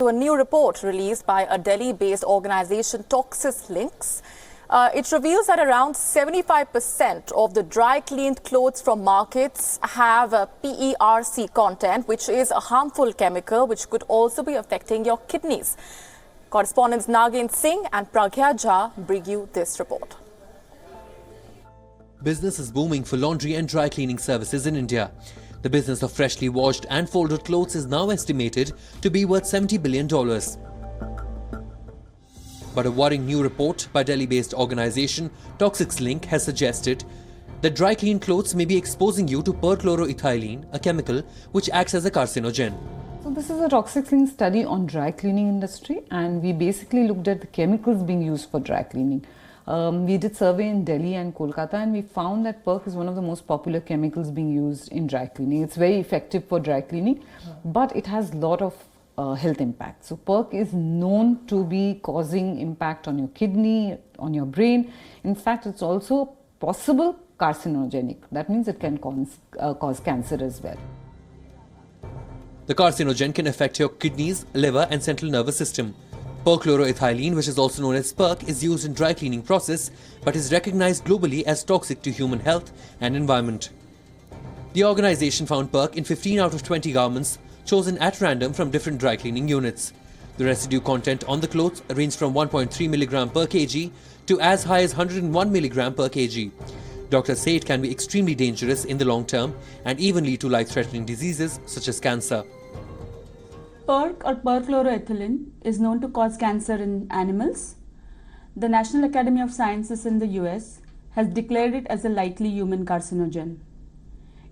to a new report released by a Delhi-based organization, Toxic Links. It reveals that around 75% of the dry-cleaned clothes from markets have PERC content, which is a harmful chemical which could also be affecting your kidneys. Correspondents Nagin Singh and Pragya Jha bring you this report. Business is booming for laundry and dry cleaning services in India. The business of freshly washed and folded clothes is now estimated to be worth $70 billion. But a worrying new report by Delhi-based organization Toxic Link has suggested that dry clean clothes may be exposing you to perchloroethylene, a chemical which acts as a carcinogen. So this is a Toxic Link study on dry cleaning industry, and we basically looked at the chemicals being used for dry cleaning. We did survey in Delhi and Kolkata, and we found that PERC is one of the most popular chemicals being used in dry cleaning. It's very effective for dry cleaning, but it has a lot of health impact. So PERC is known to be causing impact on your kidney, on your brain. In fact, it's also possible carcinogenic. That means it can cause cancer as well. The carcinogen can affect your kidneys, liver and central nervous system. Perchloroethylene, which is also known as PERC, is used in dry cleaning process but is recognized globally as toxic to human health and environment. The organization found PERC in 15 out of 20 garments chosen at random from different dry cleaning units. The residue content on the clothes ranged from 1.3 mg per kg to as high as 101 mg per kg. Doctors say it can be extremely dangerous in the long term and even lead to life-threatening diseases such as cancer. PERC or perchloroethylene is known to cause cancer in animals. The National Academy of Sciences in the US has declared it as a likely human carcinogen.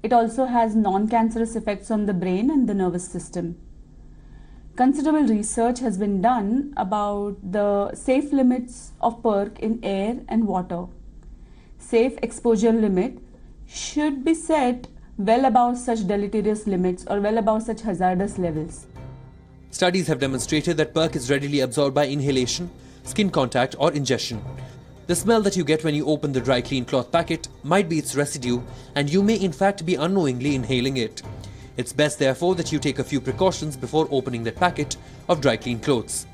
It also has non-cancerous effects on the brain and the nervous system. Considerable research has been done about the safe limits of PERC in air and water. Safe exposure limit should be set well above such deleterious limits or well above such hazardous levels. Studies have demonstrated that PERC is readily absorbed by inhalation, skin contact or ingestion. The smell that you get when you open the dry clean cloth packet might be its residue, and you may in fact be unknowingly inhaling it. It's best therefore that you take a few precautions before opening that packet of dry clean clothes.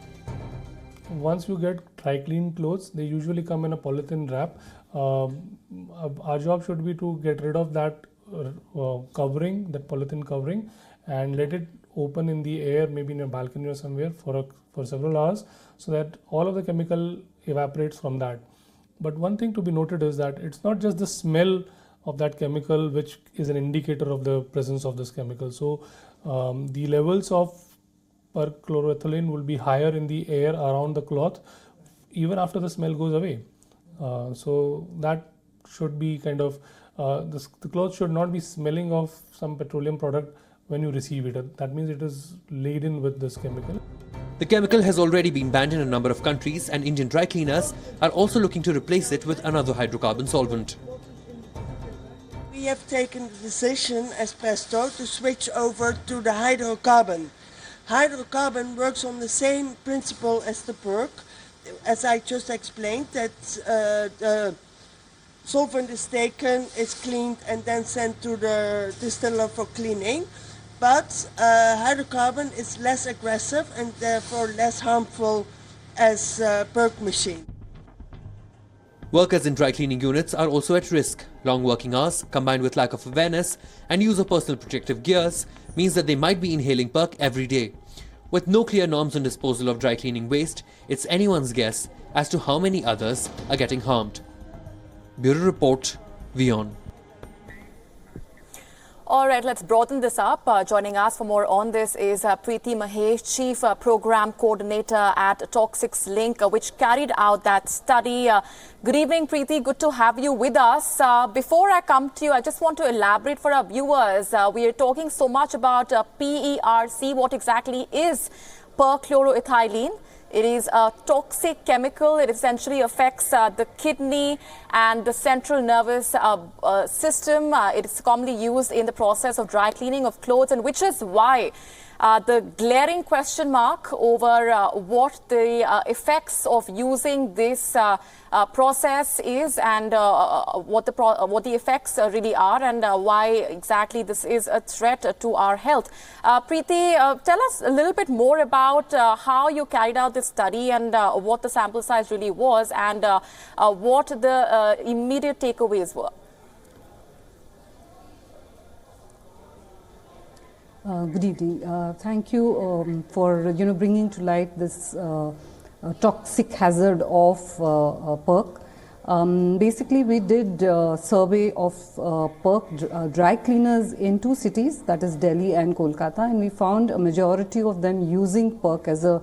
Once you get dry clean clothes, they usually come in a polythene wrap. Our job should be to get rid of that covering, that polythene covering, and let it open in the air, maybe in a balcony or somewhere for several hours, so that all of the chemical evaporates from that. But one thing to be noted is that it's not just the smell of that chemical which is an indicator of the presence of this chemical. So the levels of perchloroethylene will be higher in the air around the cloth even after the smell goes away. So that should be kind of, the cloth should not be smelling of some petroleum product when you receive it. That means it is laden with this chemical. The chemical has already been banned in a number of countries, and Indian dry cleaners are also looking to replace it with another hydrocarbon solvent. We have taken the decision as Pesto to switch over to the hydrocarbon. Hydrocarbon works on the same principle as the PERC. As I just explained, that the solvent is taken, is cleaned and then sent to the distiller for cleaning. But hydrocarbon is less aggressive and therefore less harmful as PERC machine. Workers in dry cleaning units are also at risk. Long working hours, combined with lack of awareness and use of personal protective gears, means that they might be inhaling PERC every day. With no clear norms on disposal of dry cleaning waste, it's anyone's guess as to how many others are getting harmed. Bureau Report, WION. All right, let's broaden this up. Joining us for more on this is Preeti Mahesh, Chief Program Coordinator at Toxic Link, which carried out that study. Good evening, Preeti. Good to have you with us. Before I come to you, I just want to elaborate for our viewers. We are talking so much about PERC. What exactly is perchloroethylene? It is a toxic chemical. It essentially affects the kidney and the central nervous system. It is commonly used in the process of dry cleaning of clothes, and which is why the glaring question mark over what the effects of using this process is, and what the effects really are, and why exactly this is a threat to our health. Preeti, tell us a little bit more about how you carried out this study, and what the sample size really was, and what the immediate takeaways were. Good evening. Thank you for bringing to light this toxic hazard of PERC. Basically, we did a survey of PERC dry cleaners in 2 cities, that is Delhi and Kolkata, and we found a majority of them using PERC as a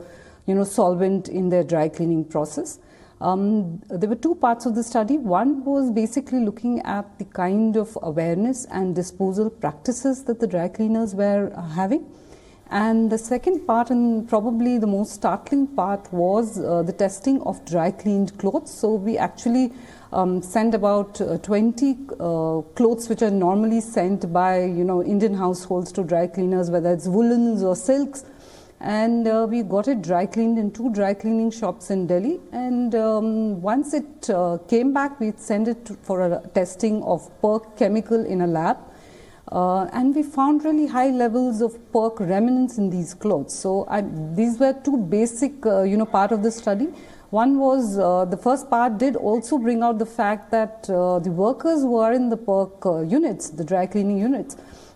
solvent in their dry cleaning process. There were 2 parts of the study. One was basically looking at the kind of awareness and disposal practices that the dry cleaners were having. And the second part, and probably the most startling part, was the testing of dry cleaned clothes. So we actually sent about 20 clothes which are normally sent by Indian households to dry cleaners, whether it's woolens or silks. And we got it dry cleaned in 2 dry cleaning shops in Delhi, and once it came back, we sent it for a testing of PERC chemical in a lab, and we found really high levels of PERC remnants in these clothes. So these were 2 basic part of the study. One was the first part did also bring out the fact that the workers who are in the PERC units, the dry cleaning units,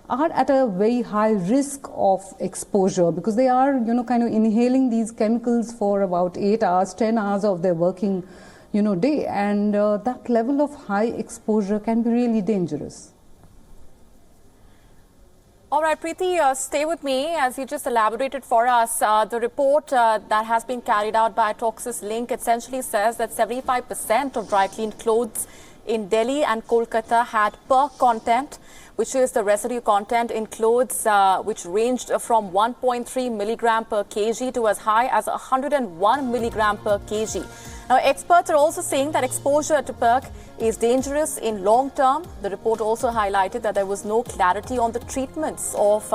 are at a very high risk of exposure, because they are kind of inhaling these chemicals for about 8 hours, 10 hours of their working day, and that level of high exposure can be really dangerous. All right, Preeti, stay with me as you just elaborated for us. The report that has been carried out by Toxis Link essentially says that 75% of dry cleaned clothes in Delhi and Kolkata had PERC content, which is the residue content in clothes, which ranged from 1.3 milligram per kg to as high as 101 milligram per kg. Now, experts are also saying that exposure to PERC is dangerous in long term. The report also highlighted that there was no clarity on the treatments of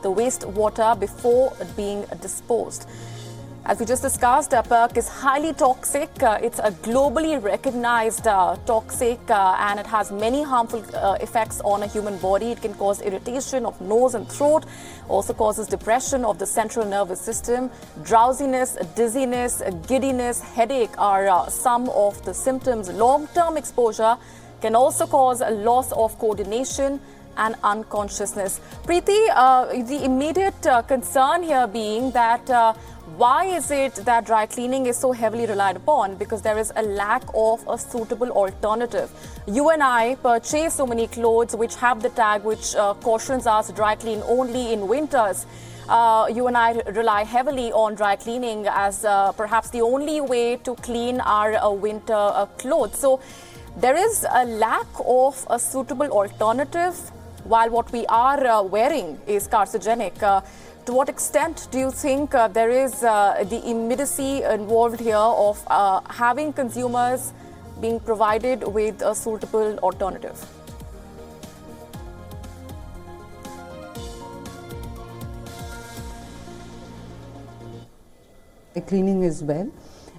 the wastewater before being disposed. As we just discussed, PERC is highly toxic. It's a globally recognized toxic, and it has many harmful effects on a human body. It can cause irritation of nose and throat, also causes depression of the central nervous system. Drowsiness, dizziness, giddiness, headache are some of the symptoms. Long-term exposure can also cause a loss of coordination and unconsciousness. Preeti, the immediate concern here being that why is it that dry cleaning is so heavily relied upon? Because there is a lack of a suitable alternative. You and I purchase so many clothes which have the tag which cautions us dry clean only in winters. You and I rely heavily on dry cleaning as perhaps the only way to clean our winter clothes. So there is a lack of a suitable alternative while what we are wearing is carcinogenic. To what extent do you think there is the immediacy involved here of having consumers being provided with a suitable alternative? Cleaning as well.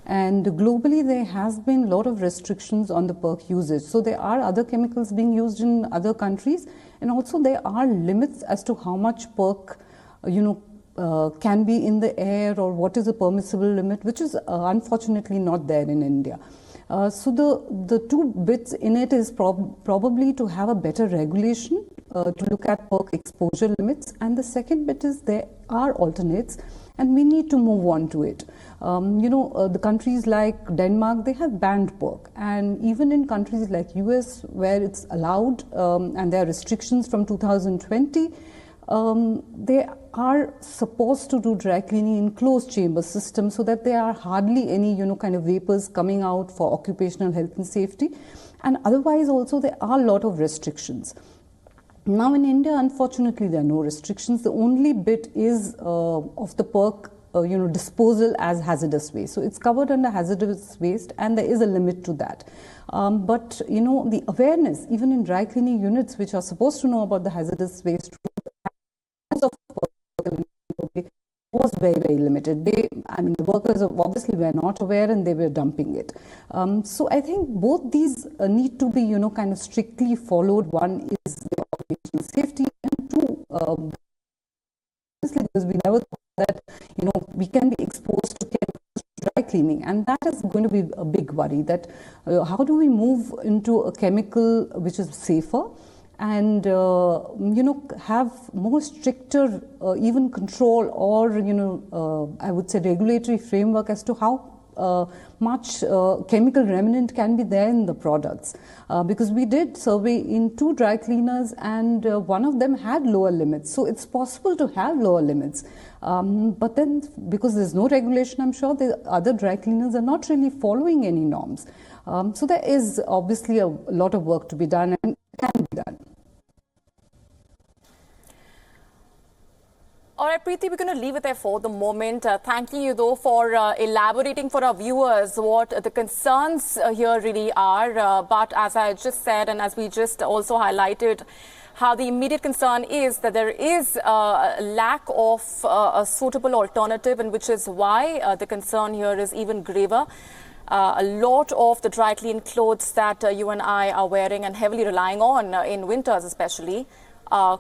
And globally, there has been a lot of restrictions on the PERC usage. So there are other chemicals being used in other countries, and also there are limits as to how much PERC can be in the air, or what is a permissible limit, which is unfortunately not there in India. So the 2 bits in it is probably to have a better regulation, to look at PERC exposure limits, and the second bit is there are alternates, and we need to move on to it. The countries like Denmark, they have banned PERC, and even in countries like US, where it's allowed and there are restrictions from 2020, they are supposed to do dry cleaning in closed chamber systems, so that there are hardly any kind of vapors coming out for occupational health and safety. And otherwise also there are a lot of restrictions. Now in India, unfortunately, there are no restrictions. The only bit is of the PERC disposal as hazardous waste. So it's covered under hazardous waste, and there is a limit to that. But the awareness, even in dry cleaning units, which are supposed to know about the hazardous waste, was very, very limited. The workers obviously were not aware, and they were dumping it. So I think both these need to be, kind of strictly followed. One is the occupational safety, and two, because we never thought that, we can be exposed to chemicals dry cleaning, and that is going to be a big worry. That how do we move into a chemical which is safer, and have more stricter even control, or I would say regulatory framework as to how much chemical remnant can be there in the products, because we did survey in 2 dry cleaners, and one of them had lower limits. So it's possible to have lower limits, but then because there's no regulation, I'm sure the other dry cleaners are not really following any norms. So there is obviously a lot of work to be done, and can be done. All right, Preeti, we're going to leave it there for the moment. Thanking you, though, for elaborating for our viewers what the concerns here really are. But as I just said, and as we just also highlighted, how the immediate concern is that there is a lack of a suitable alternative, and which is why the concern here is even graver. A lot of the dry clean clothes that you and I are wearing and heavily relying on in winters especially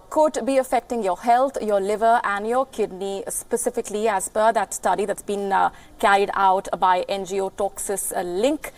could be affecting your health, your liver and your kidney, specifically as per that study that's been carried out by NGO Toxis Link.